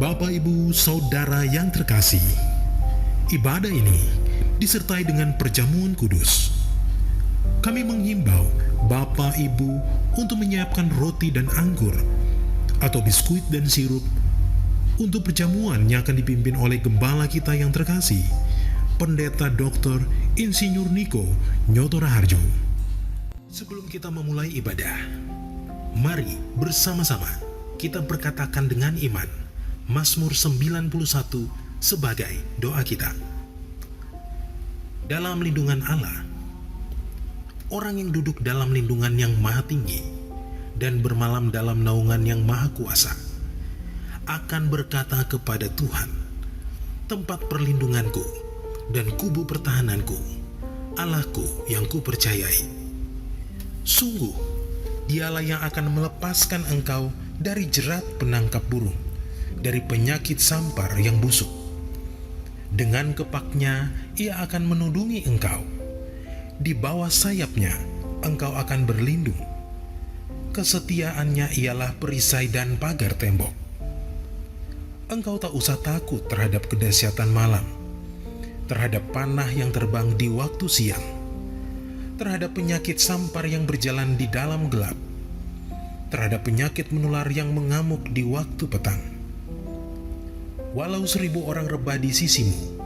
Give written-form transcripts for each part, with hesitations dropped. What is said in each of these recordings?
Bapak, Ibu, Saudara yang terkasih, ibadah ini disertai dengan perjamuan kudus. Kami menghimbau Bapak Ibu untuk menyiapkan roti dan anggur atau biskuit dan sirup untuk perjamuan yang akan dipimpin oleh gembala kita yang terkasih, Pendeta Dr. Insinyur Niko Nyoto Raharjo. Sebelum kita memulai ibadah, mari bersama-sama kita berkatakan dengan iman Mazmur 91 sebagai doa kita. Dalam lindungan Allah, orang yang duduk dalam lindungan yang maha tinggi dan bermalam dalam naungan yang maha kuasa akan berkata kepada Tuhan, tempat perlindunganku dan kubu pertahananku, Allahku yang kupercayai. Sungguh, dialah yang akan melepaskan engkau dari jerat penangkap burung, dari penyakit sampar yang busuk. Dengan kepaknya ia akan menudungi engkau. Di bawah sayapnya engkau akan berlindung. Kesetiaannya ialah perisai dan pagar tembok. Engkau tak usah takut terhadap kedahsyatan malam, terhadap panah yang terbang di waktu siang, terhadap penyakit sampar yang berjalan di dalam gelap, terhadap penyakit menular yang mengamuk di waktu petang. Walau 1.000 orang rebah di sisimu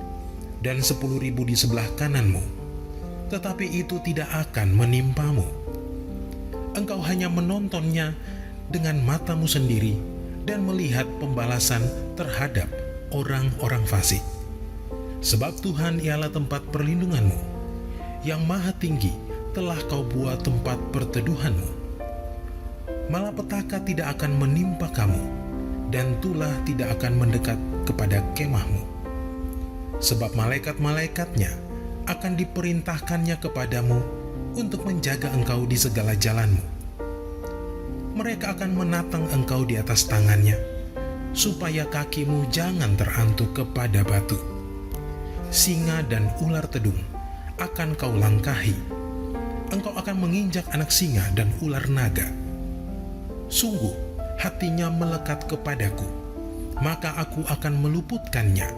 dan 10.000 di sebelah kananmu, tetapi itu tidak akan menimpamu. Engkau hanya menontonnya dengan matamu sendiri dan melihat pembalasan terhadap orang-orang fasik. Sebab Tuhan ialah tempat perlindunganmu, yang maha tinggi telah kau buat tempat perteduhanmu. Malapetaka tidak akan menimpa kamu, dan tulah tidak akan mendekat kepada kemahmu. Sebab malaikat-malaikatnya akan diperintahkannya kepadamu untuk menjaga engkau di segala jalanmu. Mereka akan menatang engkau di atas tangannya, supaya kakimu jangan terantuk kepada batu. Singa dan ular tedung akan kau langkahi. Engkau akan menginjak anak singa dan ular naga. Sungguh, hatinya melekat kepadaku, maka aku akan meluputkannya.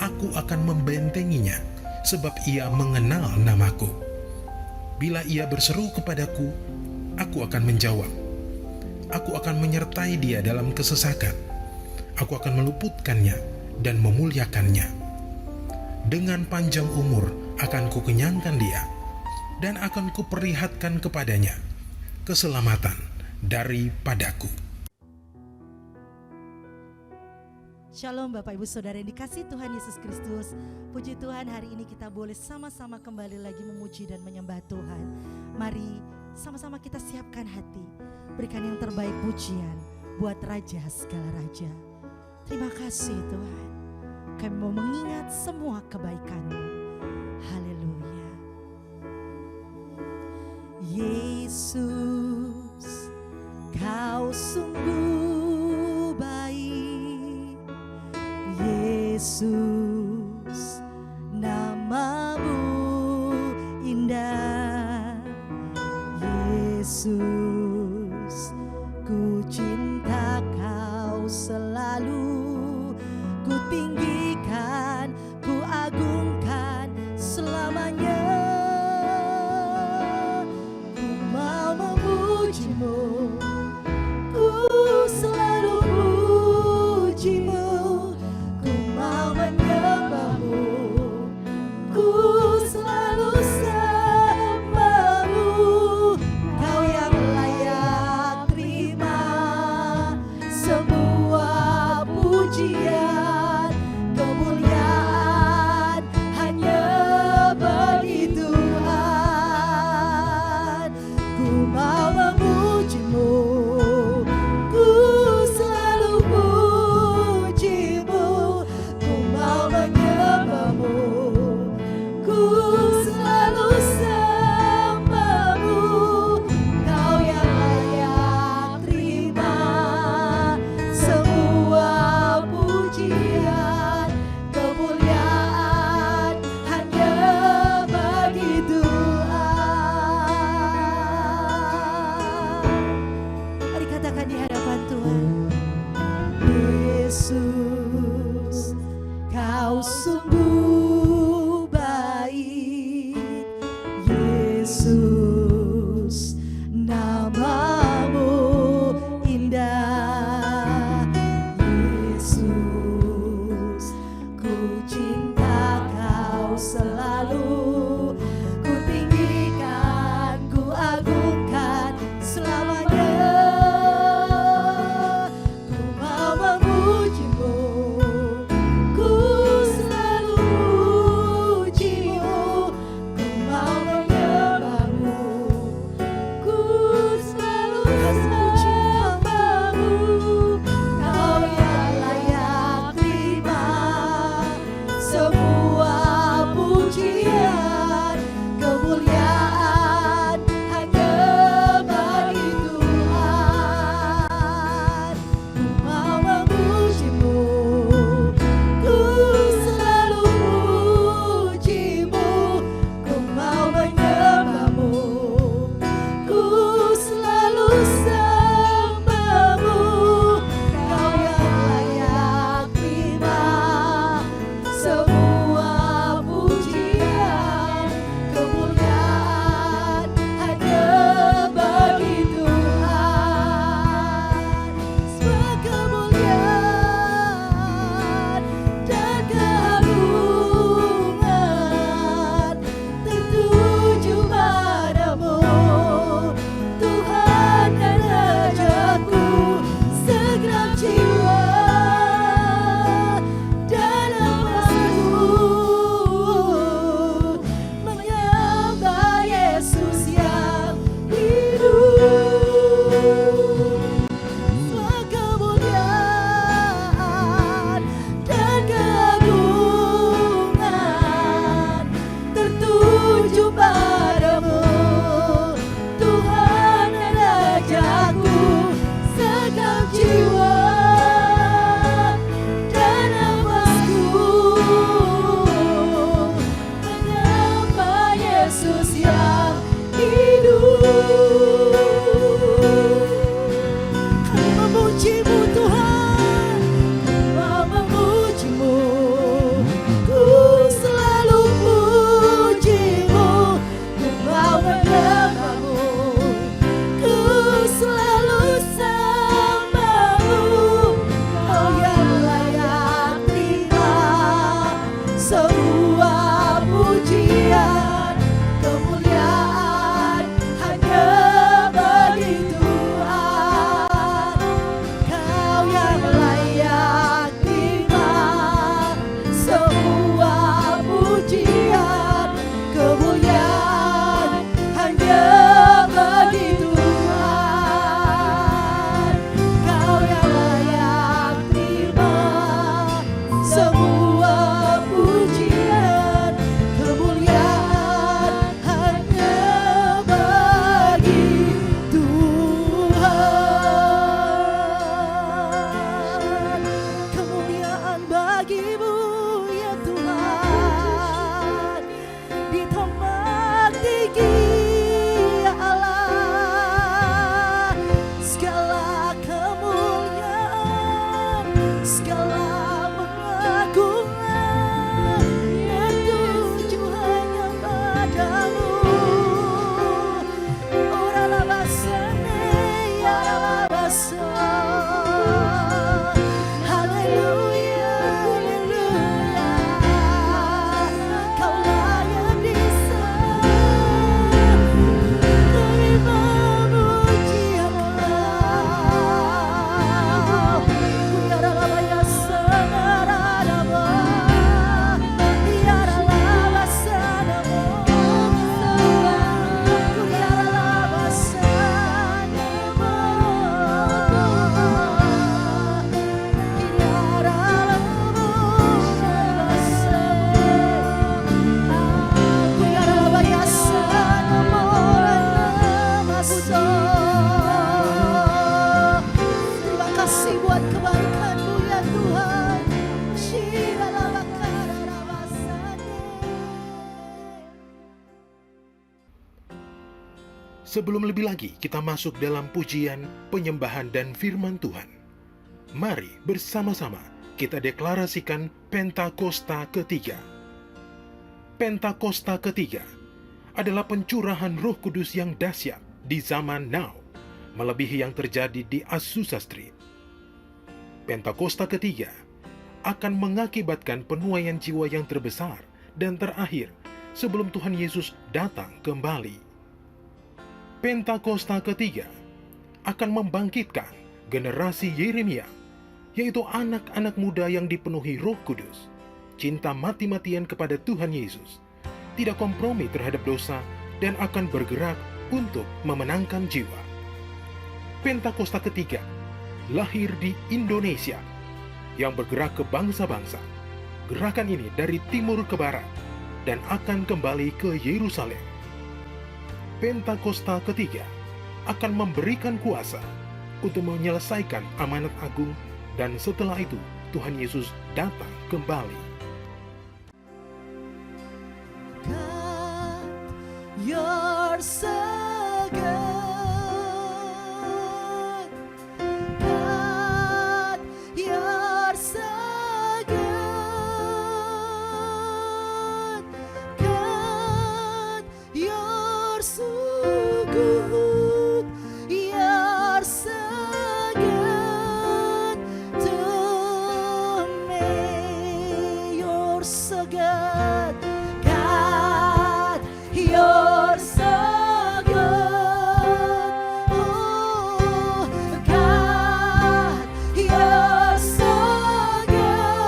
Aku akan membentenginya, sebab ia mengenal namaku. Bila ia berseru kepadaku, aku akan menjawab. Aku akan menyertai dia dalam kesesakan. Aku akan meluputkannya dan memuliakannya. Dengan panjang umur akan kukenyangkan dia, dan akan kuperlihatkan kepadanya keselamatan daripadaku. Shalom Bapak Ibu Saudara yang dikasihi Tuhan Yesus Kristus. Puji Tuhan, hari ini kita boleh sama-sama kembali lagi memuji dan menyembah Tuhan. Mari sama-sama kita siapkan hati, berikan yang terbaik pujian buat Raja segala Raja. Terima kasih Tuhan, kami mau mengingat semua kebaikan-Mu. Haleluya. Yesus, Kau sungguh baik. Yesus, nama-Mu indah. Yesus, ku cinta Kau selalu, ku tinggikan, ku agungkan selamanya. Ku mau memuji-Mu, ku selalu puji-Mu. Ku mau menyembah-Mu, ku selalu sembah-Mu. Kau yang Kau sungguh baik, Yesus, namamu indah. Yesus, ku cinta kau selalu, ku tinggikan, ku agungkan selamanya. Ku mau memujimu, ku selalu memujimu, ku mau menyembahmu, ku selalu menyembahmu. Kau yang layak terima semua pujian, kemuliaan hanya bagi Tuhan. Ku mau memujimu, ku selalu memujimu, ku mau menyembahmu, ku selalu sembahmu. Kau yang layak terima semua pujian, kemuliaan hanya bagi Tuhan. Semua kemuliaan dan keagungan tertuju padamu, Tuhan dan Rajaku. Segenap jiwa dan nafasku menyembah Yesus yang hidup. Semua kemuliaan dan keagungan tertuju padamu, Tuhan dan Rajaku. Segenap jiwa dan nafasku menyembah Yesus yang hidup. Kami memujimu Tuhan, mau memujimu, ku selalu pujimu, ku mau menyembahmu, ku selalu sembahmu. Kau yang layak terima semua pujian, kemuliaan hanya bagi Tuhan. Kau yang layak terima semua pujian, kemuliaan hanya bagi Tuhan. Kau yang layak terima semua pujian, kemuliaan hanya bagi Tuhan. Kemuliaan bagimu ya Tuhan, di tempat tinggi ya Allah. Segala kemuliaan, segala pengagungan tertuju hanya padamu. Ora labasane ya labasa. Haleluya, haleluya. Kau layak terima pujian Allah. Tiada labanya sengaradamu, tiada labasanamu, tiada labasanamu, tiada Terima kasih buat kebaikan-Mu ya Tuhan. Sebelum lebih lagi kita masuk dalam pujian, penyembahan dan firman Tuhan, mari bersama-sama kita deklarasikan Pentakosta ketiga. Pentakosta ketiga adalah pencurahan Roh Kudus yang dahsyat di zaman now, melebihi yang terjadi di Azusa Street. Pentakosta ketiga akan mengakibatkan penuaian jiwa yang terbesar dan terakhir sebelum Tuhan Yesus datang kembali. Pentakosta ketiga akan membangkitkan generasi Yeremia, yaitu anak-anak muda yang dipenuhi Roh Kudus, cinta mati-matian kepada Tuhan Yesus, tidak kompromi terhadap dosa, dan akan bergerak untuk memenangkan jiwa. Pentakosta ketiga lahir di Indonesia, yang bergerak ke bangsa-bangsa. Gerakan ini dari timur ke barat dan akan kembali ke Yerusalem. Pentakosta ketiga akan memberikan kuasa untuk menyelesaikan amanat agung, dan setelah itu Tuhan Yesus datang kembali. God, you're so good. God, you're so good. God, you're so good. You're so good to me. You're so good. God, you're so good. Oh, God, you're so good.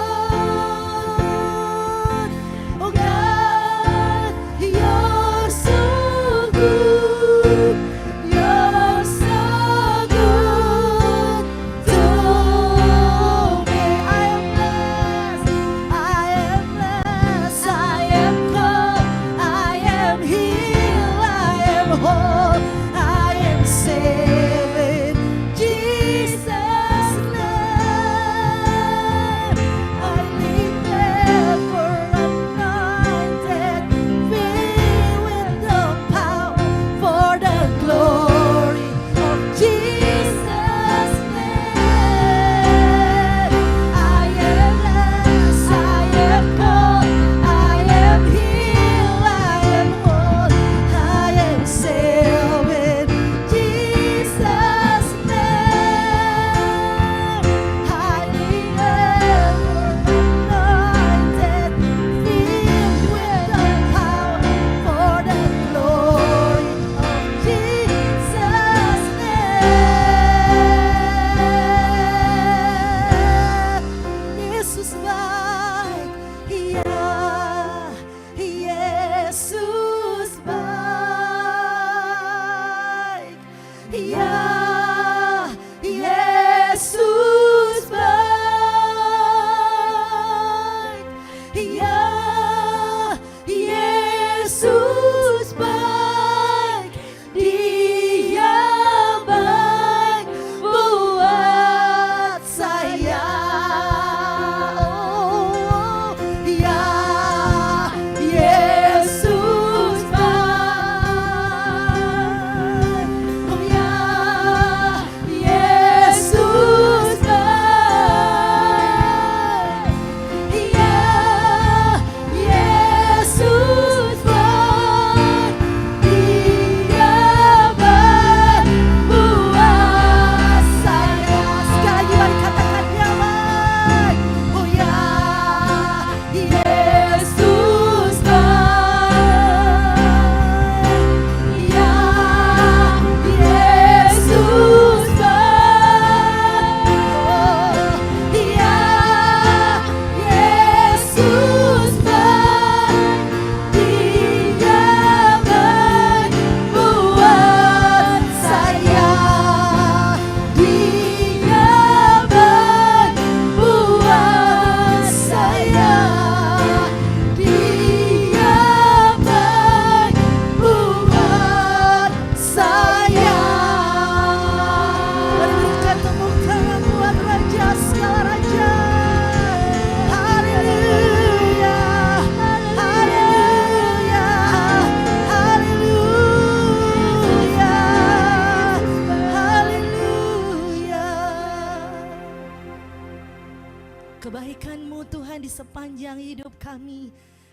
Oh, God, you're so good. You're so good to me. I am blessed. I am blessed. I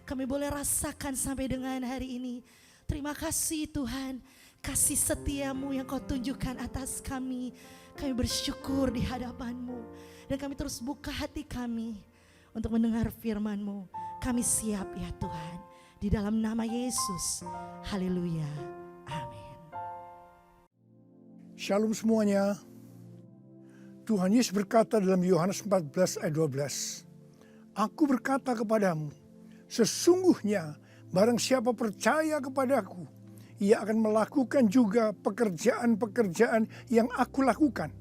kami boleh rasakan sampai dengan hari ini. Terima kasih Tuhan, kasih setiamu yang kau tunjukkan atas kami. Kami bersyukur di hadapan-Mu, dan kami terus buka hati kami untuk mendengar firman-Mu. Kami siap ya Tuhan, di dalam nama Yesus. Haleluya, amin. Shalom semuanya. Tuhan Yesus berkata dalam Yohanes 14 ayat 12, Aku berkata kepadamu, sesungguhnya barang siapa percaya kepadaku, ia akan melakukan juga pekerjaan-pekerjaan yang aku lakukan.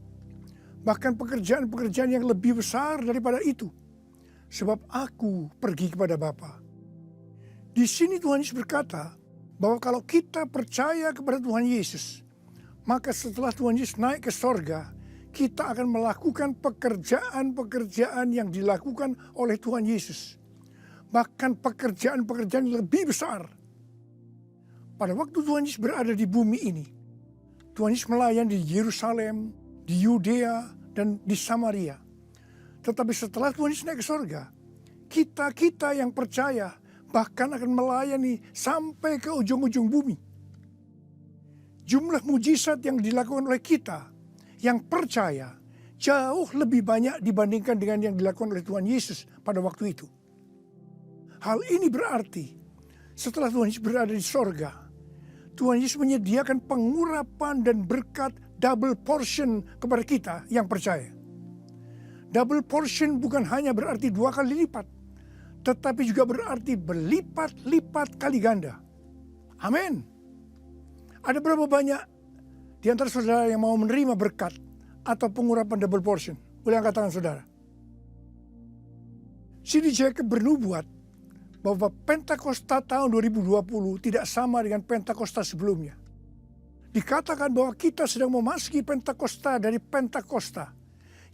Bahkan pekerjaan-pekerjaan yang lebih besar daripada itu. Sebab aku pergi kepada Bapa. Di sini Tuhan Yesus berkata bahwa kalau kita percaya kepada Tuhan Yesus, maka setelah Tuhan Yesus naik ke sorga, kita akan melakukan pekerjaan-pekerjaan yang dilakukan oleh Tuhan Yesus. Bahkan pekerjaan-pekerjaan yang lebih besar. Pada waktu Tuhan Yesus berada di bumi ini, Tuhan Yesus melayani di Yerusalem, di Yudea, dan di Samaria. Tetapi setelah Tuhan Yesus naik ke sorga, kita yang percaya bahkan akan melayani sampai ke ujung-ujung bumi. Jumlah mujizat yang dilakukan oleh kita yang percaya jauh lebih banyak dibandingkan dengan yang dilakukan oleh Tuhan Yesus pada waktu itu. Hal ini berarti setelah Tuhan Yesus berada di sorga, Tuhan Yesus menyediakan pengurapan dan berkat double portion kepada kita yang percaya. Double portion bukan hanya berarti 2 kali lipat, tetapi juga berarti berlipat-lipat kali ganda. Amin. Ada berapa banyak di antara saudara yang mau menerima berkat atau pengurapan double portion? Boleh angkat tangan saudara. C.D. Jacobs bernubuat bahwa Pentakosta tahun 2020 tidak sama dengan Pentakosta sebelumnya. Dikatakan bahwa kita sedang memasuki Pentakosta dari Pentakosta,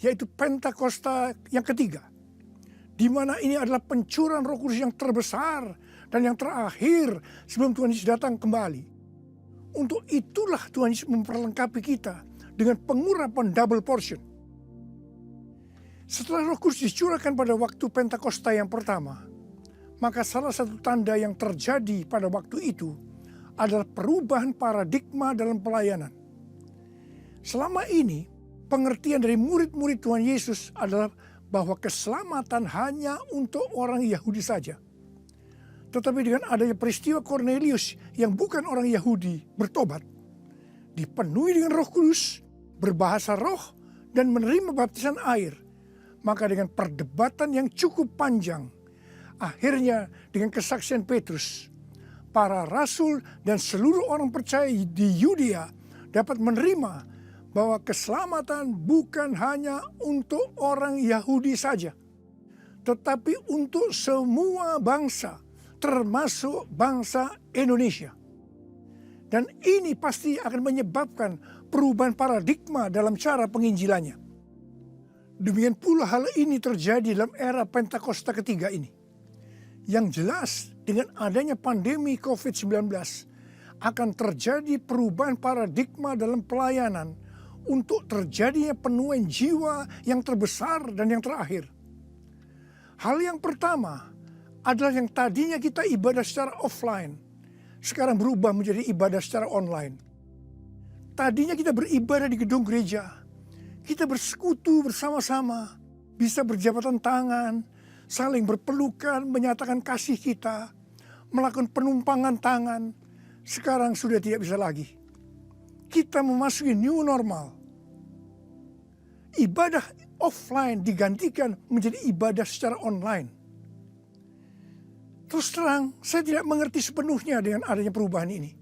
yaitu Pentakosta yang ketiga, di mana ini adalah pencurahan Roh Kudus yang terbesar dan yang terakhir sebelum Tuhan Yesus datang kembali. Untuk itulah Tuhan Yesus memperlengkapi kita dengan pengurapan double portion. Setelah Roh Kudus dicurahkan pada waktu Pentakosta yang pertama, maka salah satu tanda yang terjadi pada waktu itu adalah perubahan paradigma dalam pelayanan. Selama ini, pengertian dari murid-murid Tuhan Yesus adalah bahwa keselamatan hanya untuk orang Yahudi saja. Tetapi dengan adanya peristiwa Cornelius yang bukan orang Yahudi bertobat, dipenuhi dengan Roh Kudus, berbahasa roh, dan menerima baptisan air, maka dengan perdebatan yang cukup panjang, akhirnya dengan kesaksian Petrus, para rasul dan seluruh orang percaya di Yudea dapat menerima bahwa keselamatan bukan hanya untuk orang Yahudi saja, tetapi untuk semua bangsa, termasuk bangsa Indonesia. Dan ini pasti akan menyebabkan perubahan paradigma dalam cara penginjilannya. Demikian pula hal ini terjadi dalam era Pentakosta ketiga ini. Yang jelas dengan adanya pandemi COVID-19 akan terjadi perubahan paradigma dalam pelayanan untuk terjadinya penuaian jiwa yang terbesar dan yang terakhir. Hal yang pertama adalah yang tadinya kita ibadah secara offline, sekarang berubah menjadi ibadah secara online. Tadinya kita beribadah di gedung gereja, kita bersekutu bersama-sama, bisa berjabatan tangan, saling berpelukan, menyatakan kasih kita, melakukan penumpangan tangan. Sekarang sudah tidak bisa lagi. Kita memasuki new normal. Ibadah offline digantikan menjadi ibadah secara online. Terus terang, saya tidak mengerti sepenuhnya dengan adanya perubahan ini.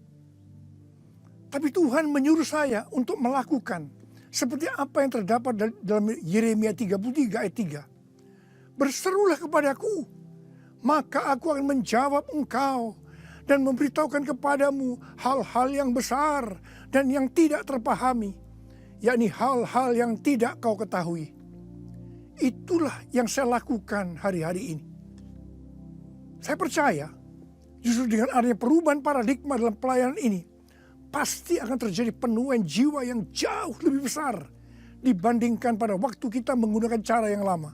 Tapi Tuhan menyuruh saya untuk melakukan seperti apa yang terdapat dalam Yeremia 33 ayat 3. Berserulah kepadaku, maka aku akan menjawab engkau dan memberitahukan kepadamu hal-hal yang besar dan yang tidak terpahami, yakni hal-hal yang tidak kau ketahui. Itulah yang saya lakukan hari-hari ini. Saya percaya justru dengan adanya perubahan paradigma dalam pelayanan ini, pasti akan terjadi penuaian jiwa yang jauh lebih besar dibandingkan pada waktu kita menggunakan cara yang lama.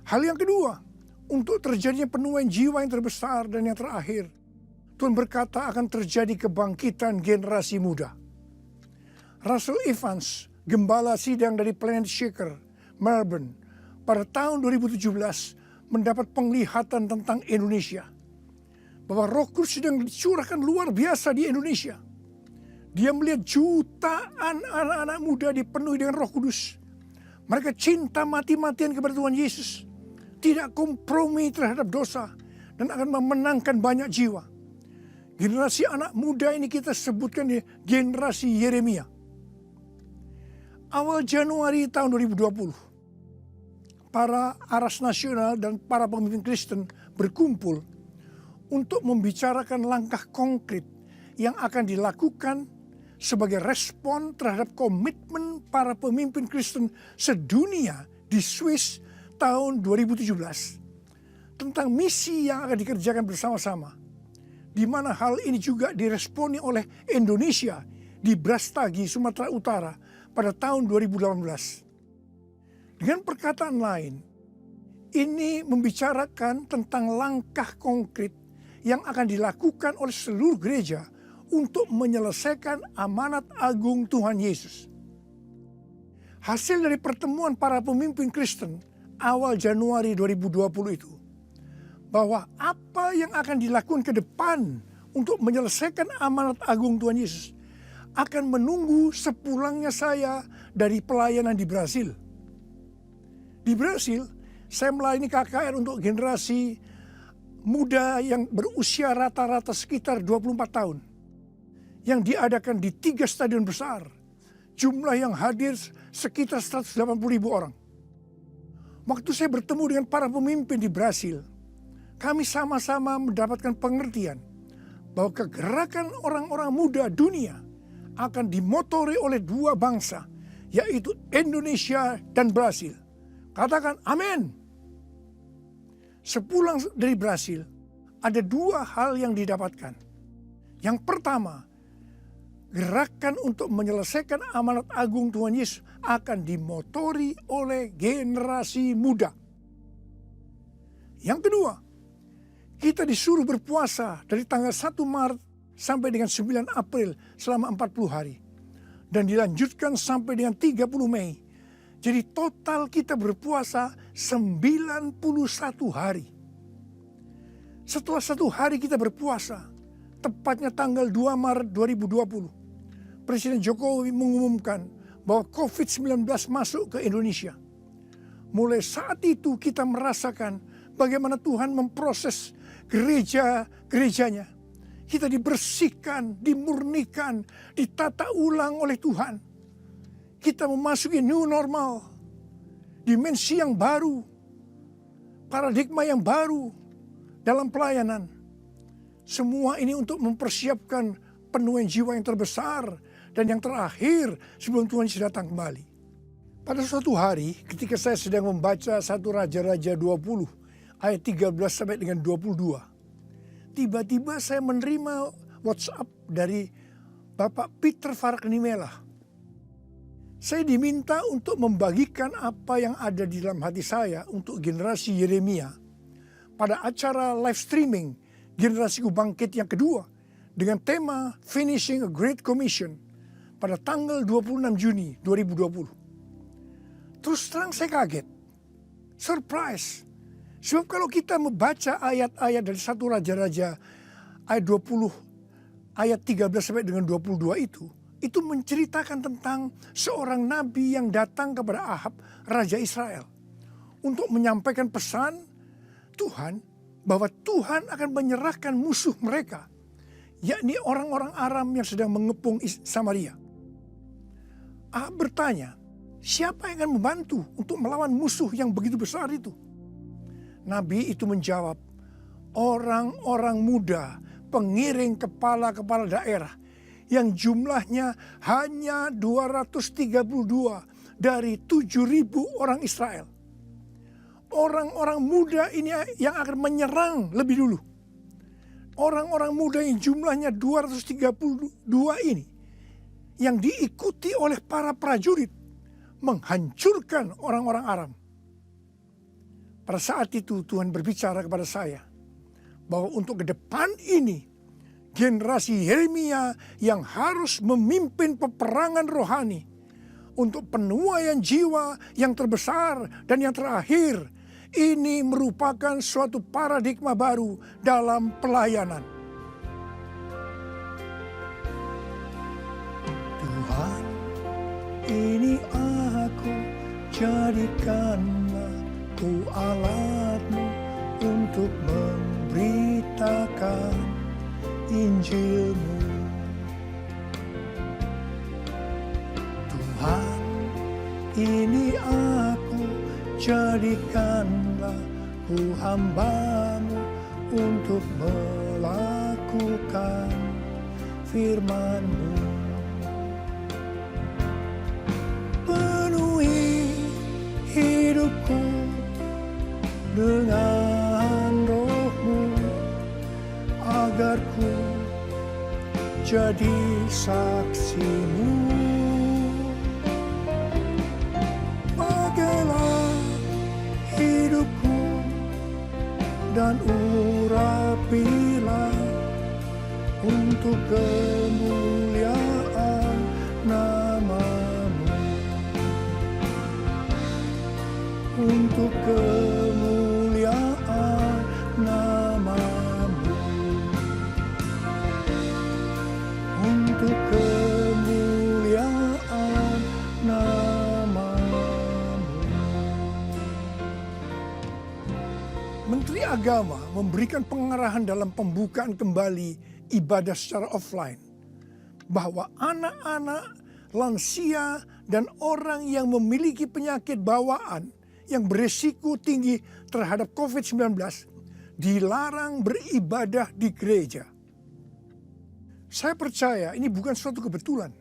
Hal yang kedua, untuk terjadinya penuaian jiwa yang terbesar dan yang terakhir, Tuhan berkata akan terjadi kebangkitan generasi muda. Russell Evans, gembala sidang dari Planet Shaker, Melbourne, pada tahun 2017 mendapat penglihatan tentang Indonesia. Bahwa Roh Kudus sedang dicurahkan luar biasa di Indonesia. Dia melihat jutaan anak-anak muda dipenuhi dengan Roh Kudus. Mereka cinta mati-matian kepada Tuhan Yesus. Tidak kompromi terhadap dosa. Dan akan memenangkan banyak jiwa. Generasi anak muda ini kita sebutkan di generasi Yeremia. Awal Januari tahun 2020. Para aras nasional dan para pemimpin Kristen berkumpul untuk membicarakan langkah konkret yang akan dilakukan sebagai respon terhadap komitmen para pemimpin Kristen sedunia di Swiss tahun 2017 tentang misi yang akan dikerjakan bersama-sama, di mana hal ini juga diresponi oleh Indonesia di Brastagi, Sumatera Utara pada tahun 2018. Dengan perkataan lain, ini membicarakan tentang langkah konkret yang akan dilakukan oleh seluruh gereja untuk menyelesaikan amanat agung Tuhan Yesus. Hasil dari pertemuan para pemimpin Kristen awal Januari 2020 itu, bahwa apa yang akan dilakukan ke depan untuk menyelesaikan amanat agung Tuhan Yesus akan menunggu sepulangnya saya dari pelayanan di Brasil. Di Brasil, saya melayani KKR untuk generasi muda yang berusia rata-rata sekitar 24 tahun. Yang diadakan di 3 stadion besar. Jumlah yang hadir sekitar 180.000 orang. Waktu saya bertemu dengan para pemimpin di Brasil, kami sama-sama mendapatkan pengertian bahwa kegerakan orang-orang muda dunia akan dimotori oleh 2 bangsa, yaitu Indonesia dan Brasil. Katakan amin. Sepulang dari Brasil, ada 2 hal yang didapatkan. Yang pertama, gerakan untuk menyelesaikan amanat agung Tuhan Yesus akan dimotori oleh generasi muda. Yang kedua, kita disuruh berpuasa dari tanggal 1 Maret sampai dengan 9 April selama 40 hari. Dan dilanjutkan sampai dengan 30 Mei. Jadi total kita berpuasa 91 hari. Setelah 1 hari kita berpuasa, tepatnya tanggal 2 Maret 2020, Presiden Jokowi mengumumkan bahwa COVID-19 masuk ke Indonesia. Mulai saat itu kita merasakan bagaimana Tuhan memproses gerejanya. Kita dibersihkan, dimurnikan, ditata ulang oleh Tuhan. Kita memasuki new normal, dimensi yang baru, paradigma yang baru dalam pelayanan. Semua ini untuk mempersiapkan penuaian jiwa yang terbesar dan yang terakhir sebelum Tuhan Yesus datang kembali. Pada suatu hari ketika saya sedang membaca 1 Raja-Raja 20 ayat 13 sampai dengan 22. Tiba-tiba saya menerima WhatsApp dari Bapak Peter Faraknimela. Saya diminta untuk membagikan apa yang ada di dalam hati saya untuk generasi Yeremia pada acara live streaming Generasiku Bangkit yang kedua dengan tema Finishing a Great Commission pada tanggal 26 Juni 2020. Terus terang saya kaget, surprise. Sebab kalau kita membaca ayat-ayat dari 1 Raja-Raja ayat 20 ayat 13 sampai dengan 22 itu menceritakan tentang seorang nabi yang datang kepada Ahab, Raja Israel, untuk menyampaikan pesan Tuhan bahwa Tuhan akan menyerahkan musuh mereka, yakni orang-orang Aram yang sedang mengepung Samaria. Ahab bertanya, siapa yang akan membantu untuk melawan musuh yang begitu besar itu? Nabi itu menjawab, orang-orang muda, pengiring kepala-kepala daerah, yang jumlahnya hanya 232 dari 7.000 orang Israel. Orang-orang muda ini yang akan menyerang lebih dulu. Orang-orang muda yang jumlahnya 232 ini, yang diikuti oleh para prajurit, menghancurkan orang-orang Aram. Pada saat itu Tuhan berbicara kepada saya bahwa untuk ke depan ini generasi Yeremia yang harus memimpin peperangan rohani untuk penuaian jiwa yang terbesar dan yang terakhir. Ini merupakan suatu paradigma baru dalam pelayanan. Tuhan, ini aku, jadikanlah ku alatmu untuk memberitakan Injilmu. Tuhan, ini aku, jadikanlah ku hamba-Mu untuk melakukan firman-Mu. Penuhi hidupku dengan Roh-Mu, agar ku jadi saksi-Mu. Pakailah hidupku dan urapilah untuk kemuliaan nama-Mu. Untuk kemuliaan nama-Mu. Untuk kemuliaan nama-Mu. Menteri Agama memberikan pengarahan dalam pembukaan kembali ibadah secara offline bahwa anak-anak, lansia, dan orang yang memiliki penyakit bawaan yang berisiko tinggi terhadap COVID-19 dilarang beribadah di gereja. Saya percaya ini bukan suatu kebetulan,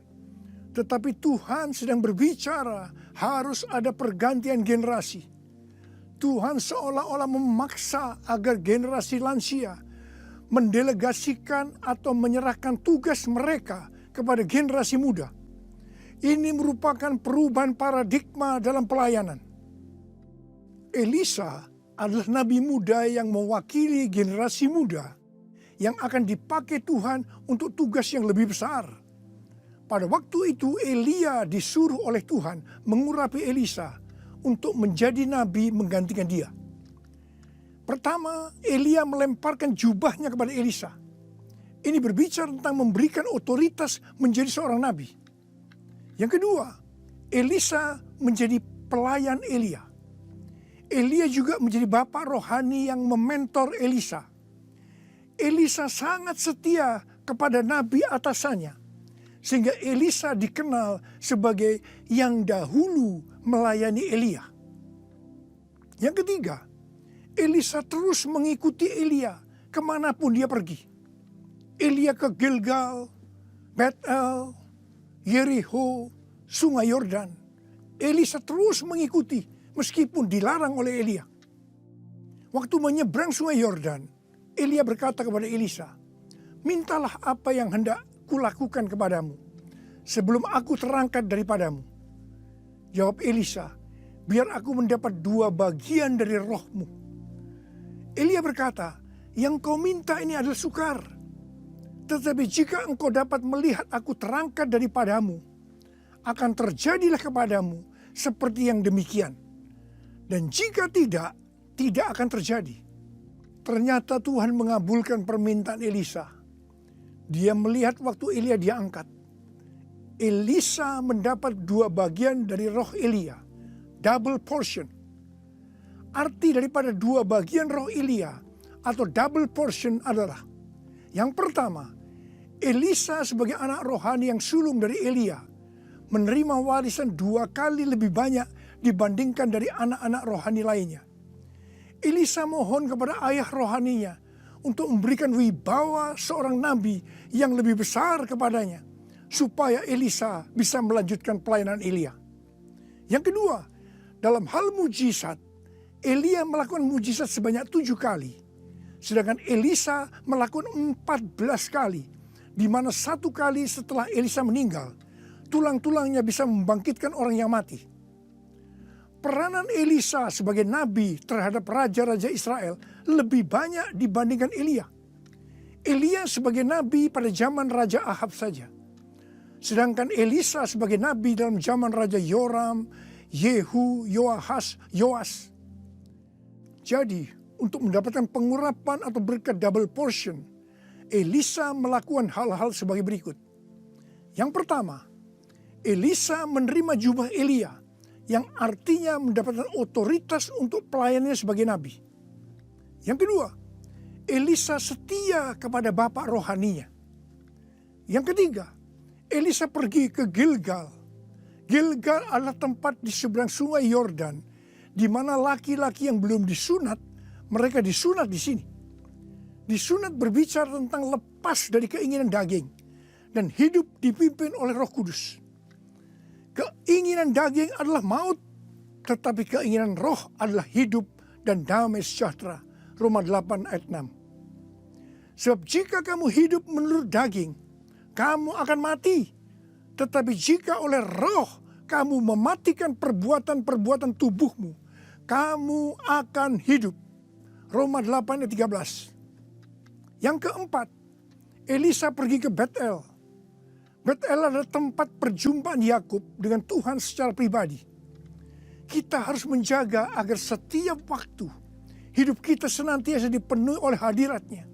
tetapi Tuhan sedang berbicara harus ada pergantian generasi. Tuhan seolah-olah memaksa agar generasi lansia mendelegasikan atau menyerahkan tugas mereka kepada generasi muda. Ini merupakan perubahan paradigma dalam pelayanan. Elisa adalah nabi muda yang mewakili generasi muda yang akan dipakai Tuhan untuk tugas yang lebih besar. Pada waktu itu Elia disuruh oleh Tuhan mengurapi Elisa untuk menjadi nabi menggantikan dia. Pertama, Elia melemparkan jubahnya kepada Elisa. Ini berbicara tentang memberikan otoritas menjadi seorang nabi. Yang kedua, Elisa menjadi pelayan Elia. Elia juga menjadi bapak rohani yang mementor Elisa. Elisa sangat setia kepada nabi atasannya, sehingga Elisa dikenal sebagai yang dahulu melayani Elia. Yang ketiga, Elisa terus mengikuti Elia kemanapun dia pergi. Elia ke Gilgal, Betel, Yericho, Sungai Yordan. Elisa terus mengikuti meskipun dilarang oleh Elia. Waktu menyeberang Sungai Yordan, Elia berkata kepada Elisa, "Mintalah apa yang hendak kulakukan kepadamu sebelum aku terangkat daripadamu." Jawab Elisa, "Biar aku mendapat 2 bagian dari rohmu." Elia berkata, "Yang kau minta ini adalah sukar. Tetapi jika engkau dapat melihat aku terangkat daripadamu, akan terjadilah kepadamu seperti yang demikian. Dan jika tidak, tidak akan terjadi." Ternyata Tuhan mengabulkan permintaan Elisa. Dia melihat waktu Elia diangkat. Elisa mendapat 2 bagian dari roh Elia, double portion. Arti daripada 2 bagian roh Elia atau double portion adalah, yang pertama, Elisa sebagai anak rohani yang sulung dari Elia menerima warisan 2 kali lebih banyak dibandingkan dari anak-anak rohani lainnya. Elisa mohon kepada ayah rohaninya untuk memberikan wibawa seorang nabi yang lebih besar kepadanya, supaya Elisa bisa melanjutkan pelayanan Elia. Yang kedua, dalam hal mujizat, Elia melakukan mujizat sebanyak 7 kali, sedangkan Elisa melakukan 14 kali, di mana 1 kali setelah Elisa meninggal, tulang-tulangnya bisa membangkitkan orang yang mati. peranan Elisa sebagai nabi terhadap raja-raja Israel lebih banyak dibandingkan Elia. Elia sebagai nabi pada zaman Raja Ahab saja. Sedangkan Elisa sebagai nabi dalam zaman Raja Yoram, Yehu, Yoahas, Yoas. Jadi, untuk mendapatkan pengurapan atau berkat double portion, Elisa melakukan hal-hal sebagai berikut. Yang pertama, Elisa menerima jubah Elia, yang artinya mendapatkan otoritas untuk pelayanannya sebagai nabi. Yang kedua, Elisa setia kepada bapak rohaninya. Yang ketiga, Elisa pergi ke Gilgal. Gilgal adalah tempat di seberang sungai Yordan, di mana laki-laki yang belum disunat, mereka disunat di sini. Disunat berbicara tentang lepas dari keinginan daging dan hidup dipimpin oleh Roh Kudus. Keinginan daging adalah maut, tetapi keinginan roh adalah hidup dan damai sejahtera. Roma 8 ayat 6. Sebab jika kamu hidup menurut daging, kamu akan mati. Tetapi jika oleh roh kamu mematikan perbuatan-perbuatan tubuhmu, kamu akan hidup. Roma 8 ayat 13. Yang keempat, Elisa pergi ke Betel. Betel adalah tempat perjumpaan Yakub dengan Tuhan secara pribadi. Kita harus menjaga agar setiap waktu hidup kita senantiasa dipenuhi oleh hadirat-Nya,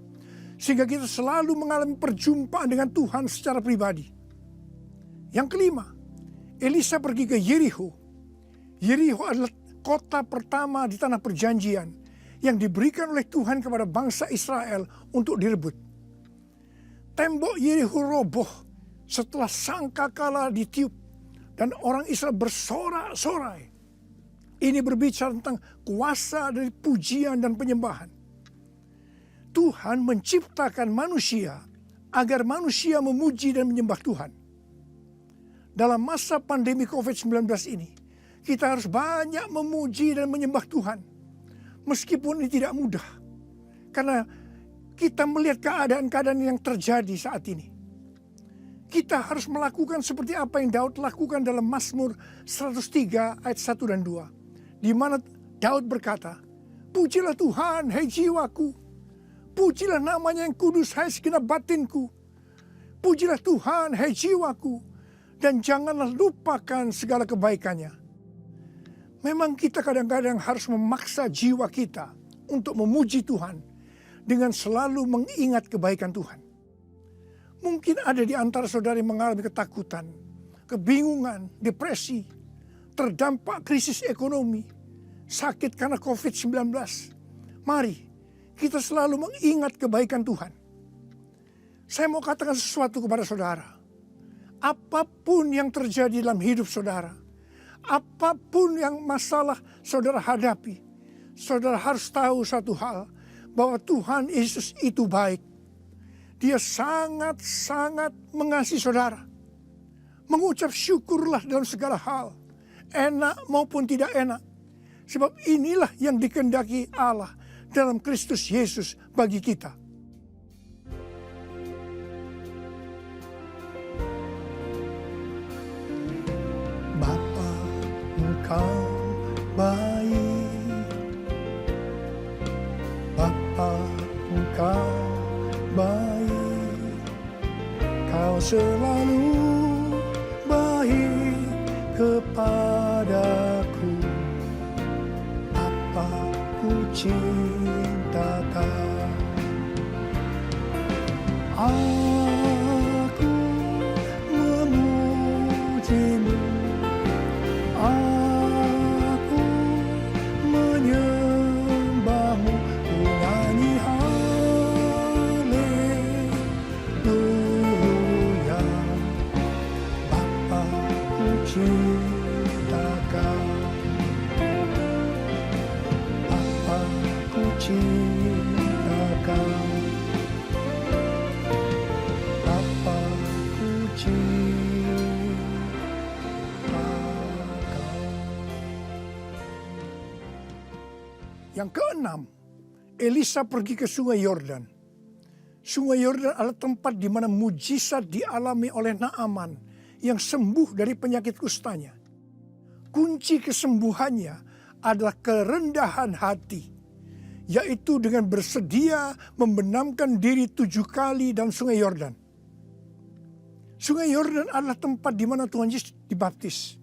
sehingga kita selalu mengalami perjumpaan dengan Tuhan secara pribadi. Yang kelima, Elisa pergi ke Yeriho. Yeriho adalah kota pertama di tanah perjanjian yang diberikan oleh Tuhan kepada bangsa Israel untuk direbut. Tembok Yeriho roboh setelah sangkakala ditiup dan orang Israel bersorak-sorai. Ini berbicara tentang kuasa dari pujian dan penyembahan. Tuhan menciptakan manusia agar manusia memuji dan menyembah Tuhan. Dalam masa pandemi COVID-19 ini, kita harus banyak memuji dan menyembah Tuhan. Meskipun ini tidak mudah, karena kita melihat keadaan-keadaan yang terjadi saat ini. Kita harus melakukan seperti apa yang Daud lakukan dalam Mazmur 103 ayat 1 dan 2. Di mana Daud berkata, "Pujilah Tuhan, hai jiwaku. Pujilah namanya yang kudus, hai segenap batinku. Pujilah Tuhan, hai jiwaku. Dan janganlah lupakan segala kebaikannya." Memang kita kadang-kadang harus memaksa jiwa kita untuk memuji Tuhan dengan selalu mengingat kebaikan Tuhan. Mungkin ada di antara saudara yang mengalami ketakutan, kebingungan, depresi, terdampak krisis ekonomi, sakit karena COVID-19. Mari kita selalu mengingat kebaikan Tuhan. Saya mau katakan sesuatu kepada saudara. Apapun yang terjadi dalam hidup saudara, apapun yang masalah saudara hadapi, saudara harus tahu satu hal, bahwa Tuhan Yesus itu baik. Dia sangat-sangat mengasihi saudara. Mengucap syukurlah dalam segala hal, enak maupun tidak enak. Sebab inilah yang dikehendaki Allah dalam Kristus Yesus bagi kita. Bapa, Engkau baik. Bapa, Engkau baik. Kau selalu baik kepadaku. Apa ku cinta Kau. Aku memujimu. Aku menyembahmu. Ku nyanyi haleluya. Bapa ku cinta Kau. Bapa ku cinta Kau. Bapa ku cinta Kau. Yang keenam, Elisa pergi ke sungai Yordan. Sungai Yordan adalah tempat di mana mujizat dialami oleh Naaman yang sembuh dari penyakit kustanya. kunci kesembuhannya adalah kerendahan hati, yaitu dengan bersedia membenamkan diri 7 kali dalam sungai Yordan. Sungai Yordan adalah tempat di mana Tuhan Yesus dibaptis.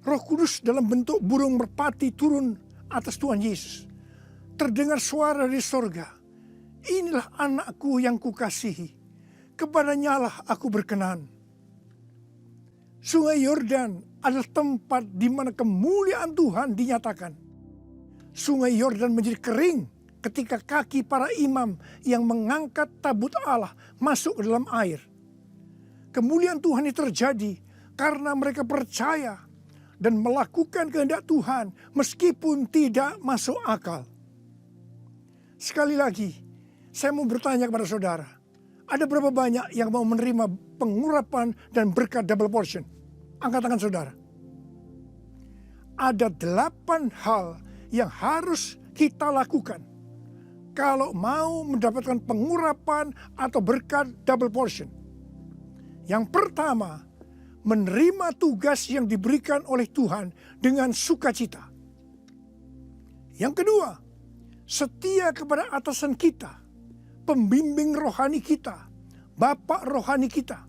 Roh Kudus dalam bentuk burung merpati turun atas Tuhan Yesus. Terdengar suara dari sorga, "Inilah anakku yang kukasihi, kepadanya lah aku berkenan." Sungai Yordan adalah tempat di mana kemuliaan Tuhan dinyatakan. Sungai Yordan menjadi kering ketika kaki para imam yang mengangkat tabut Allah masuk ke dalam air. Kemuliaan Tuhan ini terjadi karena mereka percaya dan melakukan kehendak Tuhan meskipun tidak masuk akal. Sekali lagi, saya mau bertanya kepada saudara, ada berapa banyak yang mau menerima pengurapan dan berkat double portion? Angkat tangan saudara. Ada 8 hal yang harus kita lakukan kalau mau mendapatkan pengurapan atau berkat double portion. Yang pertama, menerima tugas yang diberikan oleh Tuhan dengan sukacita. Yang kedua, setia kepada atasan kita, pembimbing rohani kita, bapak rohani kita.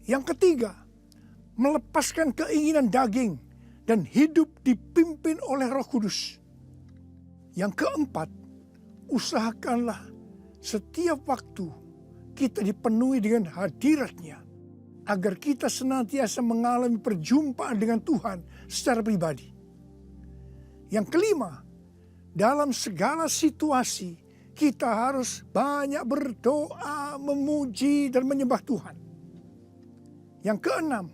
Yang ketiga, melepaskan keinginan daging dan hidup dipimpin oleh Roh Kudus. Yang keempat, usahakanlah setiap waktu kita dipenuhi dengan hadirat-Nya, agar kita senantiasa mengalami perjumpaan dengan Tuhan secara pribadi. Yang kelima, dalam segala situasi kita harus banyak berdoa, memuji dan menyembah Tuhan. Yang keenam,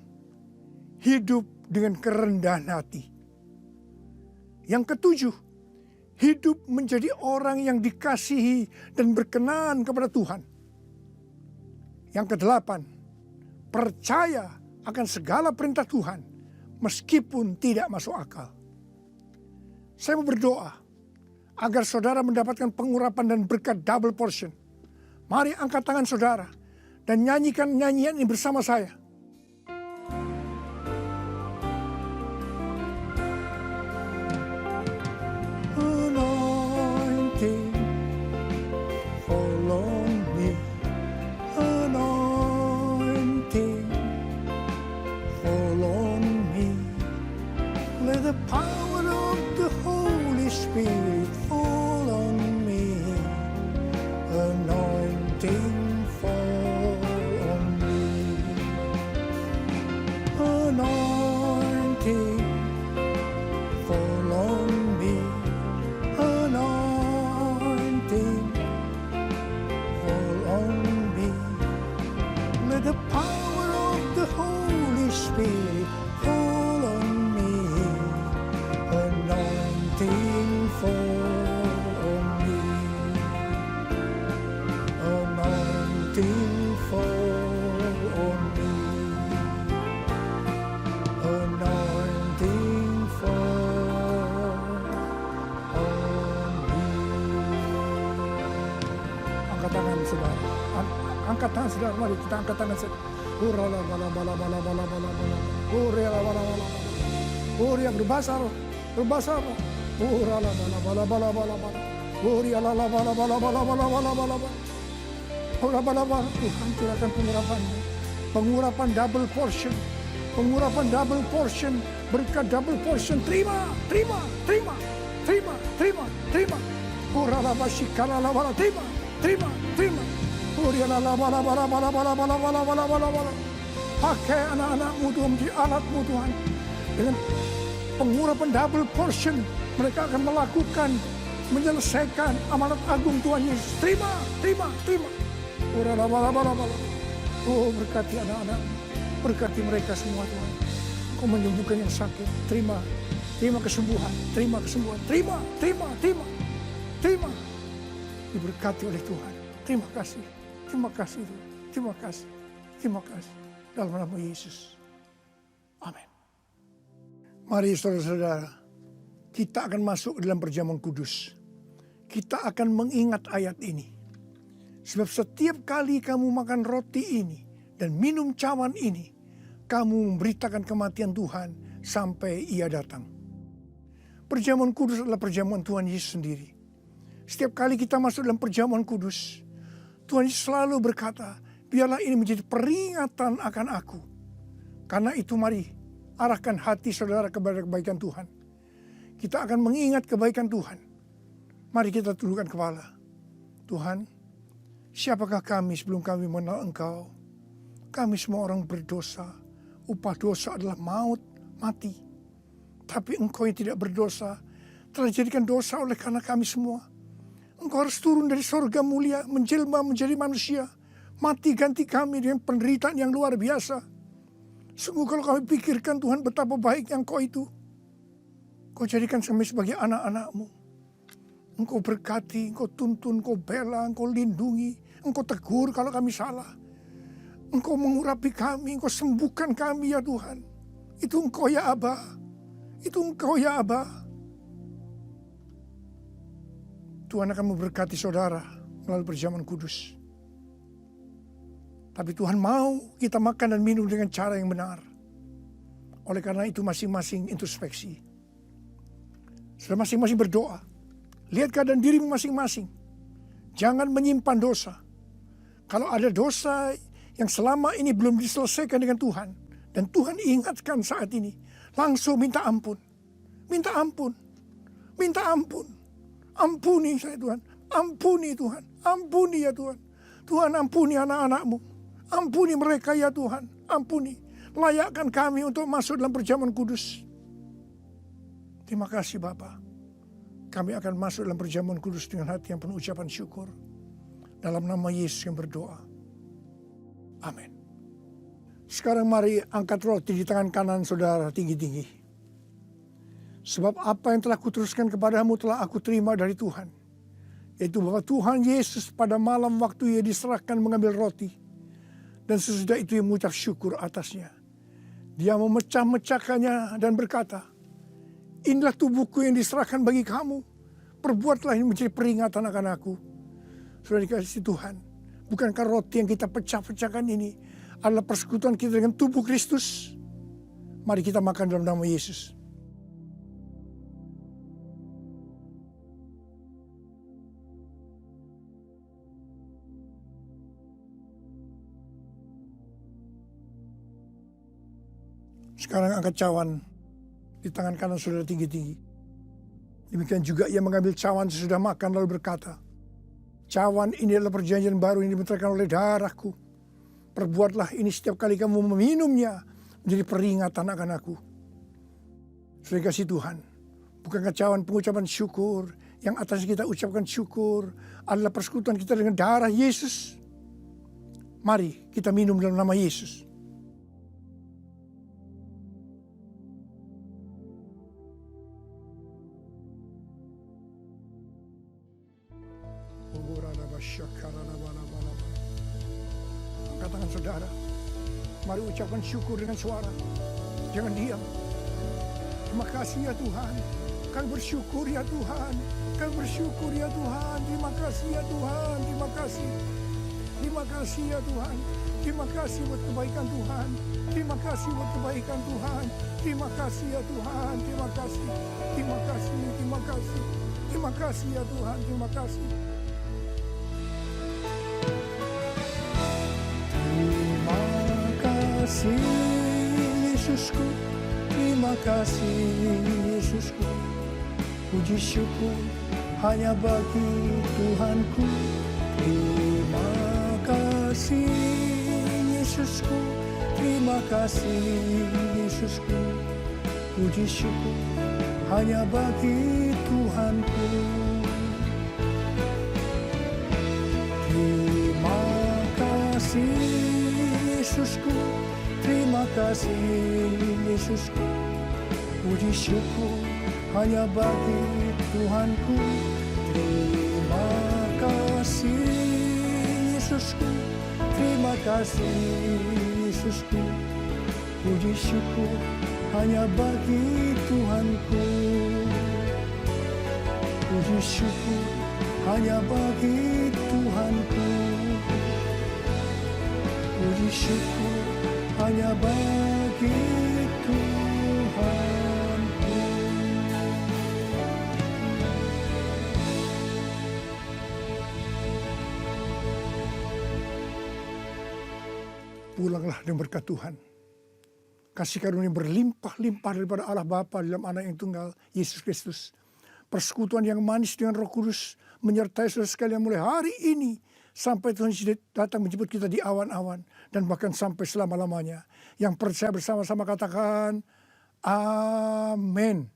hidup dengan kerendahan hati. Yang ketujuh, hidup menjadi orang yang dikasihi dan berkenan kepada Tuhan. Yang kedelapan, percaya akan segala perintah Tuhan meskipun tidak masuk akal. Saya mau berdoa agar saudara mendapatkan pengurapan dan berkat double portion. Mari angkat tangan saudara dan nyanyikan nyanyian ini bersama saya. Anointing, follow me. Anointing, follow me. Let the power of the Holy Spirit fall on me. Anointing, fall on me. Anointing, fall on me. Anointing, fall on me. Let the power of the Holy Spirit fall on me. Anointing, fall on me. Anointing, fall on me. Anointing, fall on me. Angkat tangan saudara. Angkat tangan saudara. Mari kita angkat tangan saudara. Urala bala bala bala bala bala bala. Urala bala bala. Uria berbahasa roh. Berbahasa roh. Urala bala bala bala bala bala. Uria la la bala bala bala bala bala bala bala. Ora bala bala. Tuhan curahkan pengurapan. Pengurapan double portion. Pengurapan double portion. Berkat double portion. Terima, terima, terima, terima, terima, terima. Urala basikala la bala. Terima, terima, terima. Uria la la bala bala bala bala bala bala bala bala bala. Pakai anak-anakmu Tuhan menjadi alatmu Tuhan. Dengan pengurapan double portion, mereka akan melakukan, menyelesaikan amanat agung Tuhan Yesus. Terima, terima, terima. Urala bala bala bala. Oh, berkati anak-anak, berkati mereka semua Tuhan. Kau menyembuhkan yang sakit. Terima, terima kesembuhan, terima kesembuhan, terima, terima, terima, terima. Diberkati oleh Tuhan. Terima kasih, terima kasih Tuhan. Terima kasih, terima kasih. Dalam nama Yesus. Amin. Mari saudara-saudara, kita akan masuk dalam perjamuan kudus. Kita akan mengingat ayat ini. Sebab setiap kali kamu makan roti ini dan minum cawan ini, kamu memberitakan kematian Tuhan sampai Ia datang. Perjamuan kudus adalah perjamuan Tuhan Yesus sendiri. Setiap kali kita masuk dalam perjamuan kudus, Tuhan Yesus selalu berkata, biarlah ini menjadi peringatan akan aku. Karena itu mari arahkan hati saudara kepada kebaikan Tuhan. Kita akan mengingat kebaikan Tuhan. Mari kita tundukkan kepala. Tuhan, siapakah kami sebelum kami mengenal Engkau? Kami semua orang berdosa. Upah dosa adalah maut, mati. Tapi Engkau yang tidak berdosa telah dijadikan dosa oleh karena kami semua. Engkau harus turun dari sorga mulia, menjelma menjadi manusia. Mati ganti kami dengan penderitaan yang luar biasa. Sungguh kalau kami pikirkan Tuhan betapa baiknya Engkau itu. Kau jadikan kami sebagai anak-anak-Mu. Engkau berkati, Engkau tuntun, Engkau bela, Engkau lindungi, Engkau tegur kalau kami salah. Engkau mengurapi kami, Engkau sembuhkan kami ya Tuhan. Itu Engkau ya Aba. Itu Engkau ya Aba. Tuhan akan memberkati saudara melalui perjamuan kudus. Tapi Tuhan mau kita makan dan minum dengan cara yang benar. Oleh karena itu masing-masing introspeksi. Sudah masing-masing berdoa. Lihat keadaan dirimu masing-masing. Jangan menyimpan dosa. Kalau ada dosa yang selama ini belum diselesaikan dengan Tuhan. Dan Tuhan ingatkan saat ini. Langsung minta ampun. Minta ampun. Minta ampun. Ampuni saya Tuhan. Ampuni Tuhan. Ampuni ya Tuhan. Tuhan ampuni anak-anak-Mu. Ampuni mereka ya Tuhan. Ampuni. Layakkan kami untuk masuk dalam perjamuan kudus. Terima kasih Bapa. Kami akan masuk dalam perjamuan kudus dengan hati yang penuh ucapan syukur. Dalam nama Yesus yang berdoa. Amin. Sekarang mari angkat roti di tangan kanan saudara tinggi-tinggi. Sebab apa yang telah kuteruskan kepadamu telah aku terima dari Tuhan. Yaitu bahwa Tuhan Yesus pada malam waktu Ia diserahkan mengambil roti. Dan sesudah itu Ia mengucap syukur atasnya. Dia memecah-mecahkannya dan berkata, inilah tubuhku yang diserahkan bagi kamu. Perbuatlah ini menjadi peringatan akan aku. Sudah dikasih Tuhan. Bukankah roti yang kita pecah-pecahkan ini adalah persekutuan kita dengan tubuh Kristus? Mari kita makan dalam nama Yesus. Sekarang angkat cawan di tangan kanan saudara tinggi-tinggi. Demikian juga Ia mengambil cawan sesudah makan lalu berkata, cawan ini adalah perjanjian baru yang dibenterkan oleh darahku. Perbuatlah ini setiap kali kamu meminumnya menjadi peringatan akan aku. Sudah kasih Tuhan, bukankah cawan pengucapan syukur yang atasnya kita ucapkan syukur adalah persekutuan kita dengan darah Yesus? Mari kita minum dalam nama Yesus. Angkat tangan saudara. Mari ucapkan syukur dengan suara. Jangan diam. Terima kasih ya Tuhan. Kami bersyukur ya Tuhan. Kami bersyukur ya Tuhan. Terima kasih ya Tuhan. Terima kasih. Terima kasih ya Tuhan. Terima kasih buat kebaikan Tuhan. Terima kasih buat kebaikan Tuhan. Terima kasih ya Tuhan. Terima kasih. Terima kasih. Terima kasih. Terima kasih ya Tuhan. Terima kasih. Terima kasih Yesusku, terima kasih Yesusku. Puji syukur hanya bagi Tuhanku. Terima kasih Yesusku, terima kasih Yesusku. Puji syukur hanya bagi Tuhanku. Terima kasih Yesusku, terima kasih Yesusku. Puji syukur hanya bagi Tuhanku. Terima kasih Yesusku, terima kasih Yesusku. Puji syukur hanya bagi Tuhanku. Puji syukur hanya bagi Tuhanku. Puji syukur hanya bagi Tuhanku. Pulanglah dengan berkat Tuhan. Kasih karunia berlimpah-limpah daripada Allah Bapa dalam Anak yang tunggal, Yesus Kristus. Persekutuan yang manis dengan Roh Kudus menyertai saudara sekalian mulai hari ini sampai Tuhan Yesus datang menjemput kita di awan-awan dan bahkan sampai selama-lamanya. Yang percaya bersama-sama katakan, Amin.